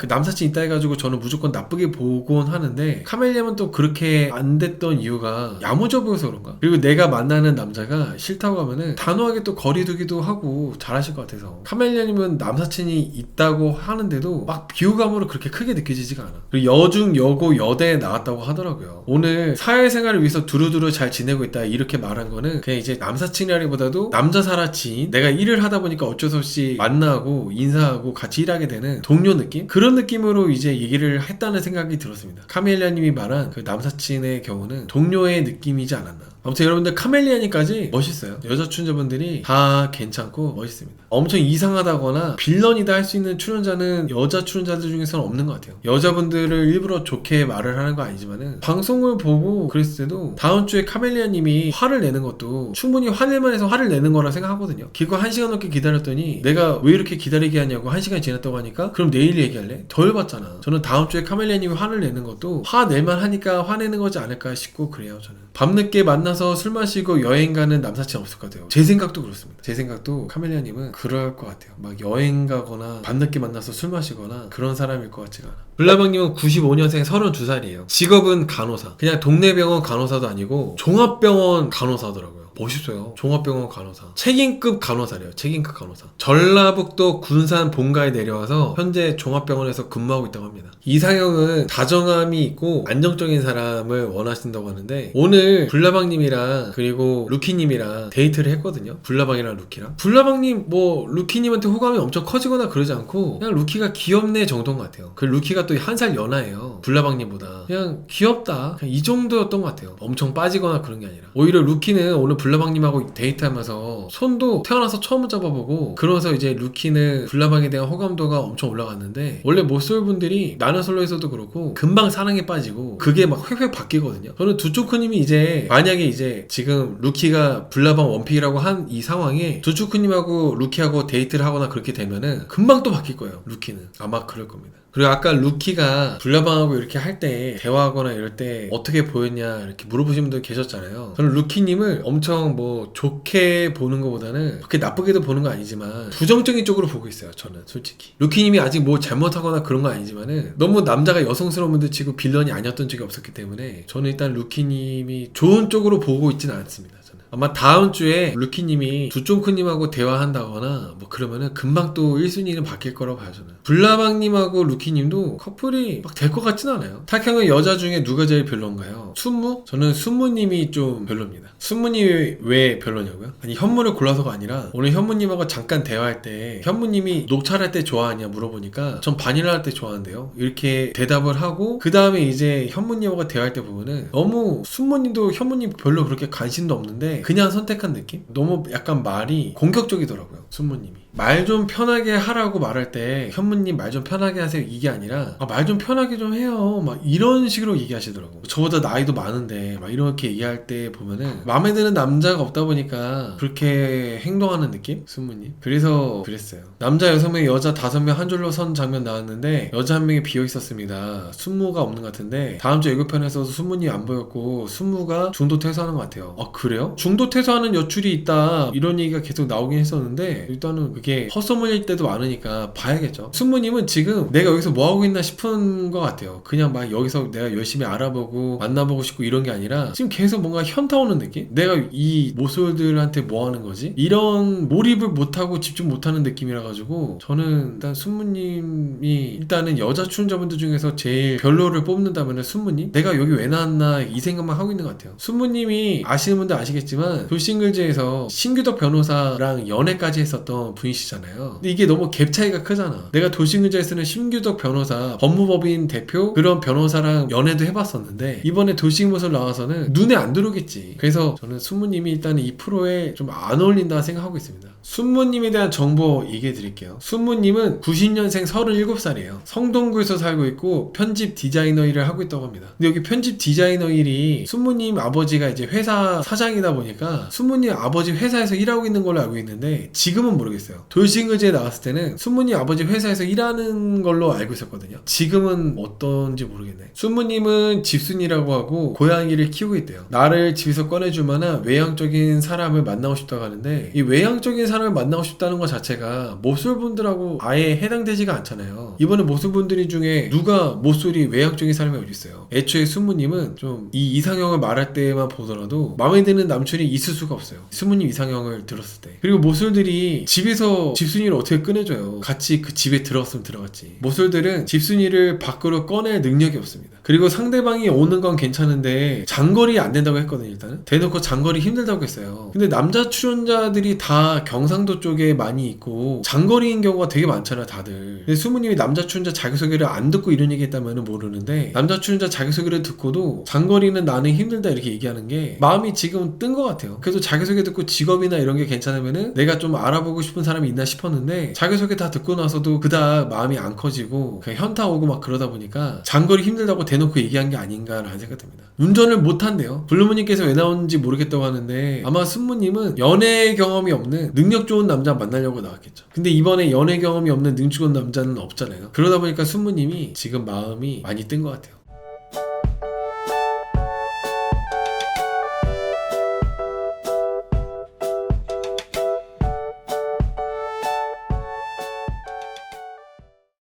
그 남사친 있다 해가지고 저는 무조건 나쁘게 보곤 하는데 카멜리아는 또 그렇게 안 됐던 이유가 야무져 보여서 그런가? 그리고 내가 만나는 남자가 싫다고 하면은 단호하게 또 거리두기도 하고 잘하실 것 같아서 카멜리아님은 남사친이 있다고 하는데도 막 비호감으로 그렇게 크게 느껴지지가 않아. 그리고 여중, 여고, 여대에 나왔다고 하더라고요. 오늘 사회생활을 위해서 두루두루 잘 지내고 있다 이렇게 말한 거는 그냥 이제 남사친이라기보다도 남자사라 지인 내가 일을 하다 보니까 어쩔 수 없이 만나고 인사하고 같이 일하게 되는 동료 느낌? 그런 느낌으로 이제 얘기를 했다는 생각이 들었습니다. 카멜리아님이 말한 그 남사친의 경우는 동료의 느낌이지 않았나. 아무튼 여러분들 카멜리아님까지 멋있어요. 여자 출연자분들이 다 괜찮고 멋있습니다. 엄청 이상하다거나 빌런이다 할 수 있는 출연자는 여자 출연자들 중에서는 없는 것 같아요. 여자분들을 일부러 좋게 말을 하는 거 아니지만은 방송을 보고 그랬을 때도 다음 주에 카멜리아님이 화를 내는 것도 충분히 화낼만 해서 화를 내는 거라 생각하거든요. 기껏 1시간 넘게 기다렸더니 내가 왜 이렇게 기다리게 하냐고 1시간 지났다고 하니까 그럼 내일 얘기할래? 덜 받잖아. 저는 다음 주에 카멜리아님이 화를 내는 것도 화낼만 하니까 화내는 거지 않을까 싶고 그래요. 저는 밤늦게 만나서 술 마시고 여행 가는 남사친 없을 것 같아요. 제 생각도 그렇습니다. 제 생각도 카멜리아님은 그럴 것 같아요. 막 여행 가거나 밤늦게 만나서 술 마시거나 그런 사람일 것 같지가 않아. 블라방님은 95년생 32살이에요. 직업은 간호사. 그냥 동네 병원 간호사도 아니고 종합병원 간호사더라고요. 멋있어요. 종합병원 간호사. 책임급 간호사래요. 책임급 간호사. 전라북도 군산 본가에 내려와서 현재 종합병원에서 근무하고 있다고 합니다. 이상형은 다정함이 있고 안정적인 사람을 원하신다고 하는데 오늘 불나방님이랑 그리고 루키님이랑 데이트를 했거든요. 불나방이랑 루키랑. 불나방님 뭐 루키님한테 호감이 엄청 커지거나 그러지 않고 그냥 루키가 귀엽네 정도인 것 같아요. 그 루키가 또 1살 연하예요. 불나방님보다. 그냥 귀엽다. 그냥 이 정도였던 것 같아요. 엄청 빠지거나 그런 게 아니라. 오히려 루키는 오늘 불나방님하고 데이트하면서 손도 태어나서 처음 잡아보고 그러면서 이제 루키는 불나방에 대한 호감도가 엄청 올라갔는데 원래 모쏠분들이 나는 솔로에서도 그렇고 금방 사랑에 빠지고 그게 막 획획 바뀌거든요. 저는 두초크님이 이제 만약에 이제 지금 루키가 불나방 불나방 원픽이라고 한 이 상황에 도츠쿠님하고 루키하고 데이트를 하거나 그렇게 되면은 금방 또 바뀔 거예요. 루키는 아마 그럴 겁니다. 그리고 아까 루키가 불나방하고 이렇게 할 때 대화하거나 이럴 때 어떻게 보였냐 이렇게 물어보신 분들 계셨잖아요. 저는 루키님을 엄청 뭐 좋게 보는 것보다는 그렇게 나쁘게도 보는 거 아니지만 부정적인 쪽으로 보고 있어요. 저는 솔직히 루키님이 아직 뭐 잘못하거나 그런 거 아니지만은 너무 남자가 여성스러운 분들 치고 빌런이 아니었던 적이 없었기 때문에 저는 일단 루키님이 좋은 쪽으로 보고 있지는 않습니다. 아마 다음 주에 루키님이 두쫑크님하고 대화한다거나 뭐 그러면은 금방 또 1순위는 바뀔 거라고 봐요. 저는 불나방님하고 루키님도 커플이 막 될 것 같진 않아요. 탁형은 여자 중에 누가 제일 별론가요? 순무? 저는 순무님이 좀 별로입니다. 순무님이 왜 별로냐고요? 아니 현무를 골라서가 아니라 오늘 현무님하고 잠깐 대화할 때 현무님이 녹차를 할 때 좋아하냐 물어보니까 전 바닐라 할 때 좋아한대요. 이렇게 대답을 하고 그 다음에 이제 현무님하고 대화할 때 보면은 너무 순무님도 현무님 별로 그렇게 관심도 없는데 그냥 선택한 느낌? 너무 약간 말이 공격적이더라고요. 순무님이 말 좀 편하게 하라고 말할 때 현무님 말 좀 편하게 하세요 이게 아니라 말 좀 편하게 좀 해요 막 이런 식으로 얘기하시더라고. 저보다 나이도 많은데 막 이렇게 얘기할 때 보면은 마음에 드는 남자가 없다 보니까 그렇게 행동하는 느낌? 순무님 그래서 그랬어요. 남자 6명 여자 5명 한 줄로 선 장면 나왔는데 여자 한 명이 비어 있었습니다. 순무가 없는 것 같은데 다음 주 예고편에서도 순무님 안 보였고 순무가 중도 퇴소하는 것 같아요. 그래요? 중도 퇴소하는 여출이 있다 이런 얘기가 계속 나오긴 했었는데 일단은 그게 헛소문일 때도 많으니까 봐야겠죠. 순무님은 지금 내가 여기서 뭐하고 있나 싶은 것 같아요. 그냥 막 여기서 내가 열심히 알아보고 만나보고 싶고 이런 게 아니라 지금 계속 뭔가 현타 오는 느낌? 내가 이 모쏠들한테 뭐 하는 거지? 이런 몰입을 못하고 집중 못하는 느낌이라 가지고 저는 일단 순무님이 일단은 여자 출연자분들 중에서 제일 별로를 뽑는다면 순무님? 내가 여기 왜 나왔나 이 생각만 하고 있는 것 같아요. 순무님이 아시는 분들 아시겠지만 돌싱글즈에서 신규덕 변호사랑 연애까지 했었던 분이시잖아요. 근데 이게 너무 갭 차이가 크잖아. 내가 돌싱글즈에서는 신규덕 변호사 법무법인 대표 그런 변호사랑 연애도 해봤었는데 이번에 돌싱모설 나와서는 눈에 안 들어오겠지. 그래서 저는 순무님이 일단 이 프로에 좀 안 어울린다 생각하고 있습니다. 순무님에 대한 정보 얘기해 드릴게요. 순무님은 90년생 37살이에요. 성동구에서 살고 있고 편집 디자이너 일을 하고 있다고 합니다. 근데 여기 편집 디자이너 일이 순무님 아버지가 이제 회사 사장이다 보니까 순무님 아버지 회사에서 일하고 있는 걸로 알고 있는데 지금은 모르겠어요. 돌싱글즈에 나왔을 때는 순무님 아버지 회사에서 일하는 걸로 알고 있었거든요. 지금은 어떤지 모르겠네. 순무님은 집순이라고 하고 고양이를 키우고 있대요. 나를 집에서 꺼내줄 만한 외향적인 사람을 만나고 싶다고 하는데 이 외향적인 사람을 만나고 싶다는 것 자체가 모쏠분들하고 아예 해당되지가 않잖아요. 이번에 모쏠분들 중에 누가 모쏠이 외향적인 사람이 어디 있어요. 애초에 순무님은 좀 이 이상형을 말할 때만 보더라도 마음에 드는 남친이 있을 수가 없어요. 순무님 이상형을 들었을 때. 그리고 모쏠들이 집에서 집순이를 어떻게 꺼내줘요. 같이 그 집에 들어갔으면 들어갔지. 모쏠들은 집순이를 밖으로 꺼낼 능력이 없습니다. 그리고 상대방이 오는 건 괜찮은데 장거리 안 된다고 했거든요. 일단은 대놓고 장거리 힘들다고 했어요. 근데 남자 출연자들이 다 경상도 쪽에 많이 있고 장거리인 경우가 되게 많잖아요. 다들. 근데 수무님이 남자 출연자 자기소개를 안 듣고 이런 얘기 했다면 모르는데 남자 출연자 자기소개를 듣고도 장거리는 나는 힘들다 이렇게 얘기하는 게 마음이 지금 뜬 것 같아요. 그래서 자기소개 듣고 직업이나 이런 게 괜찮으면은 내가 좀 알아보고 싶은 사람이 있나 싶었는데 자기소개 다 듣고 나서도 그닥 마음이 안 커지고 그냥 현타 오고 막 그러다 보니까 장거리 힘들다고 대놓고 얘기한 게 아닌가라는 생각됩니다. 운전을 못한대요. 블루무님께서 왜 나오는지 모르겠다고 하는데 아마 순무님은 연애 경험이 없는 능력 좋은 남자 만나려고 나왔겠죠. 근데 이번에 연애 경험이 없는 능력 좋은 남자는 없잖아요. 그러다 보니까 순무님이 지금 마음이 많이 뜬 것 같아요.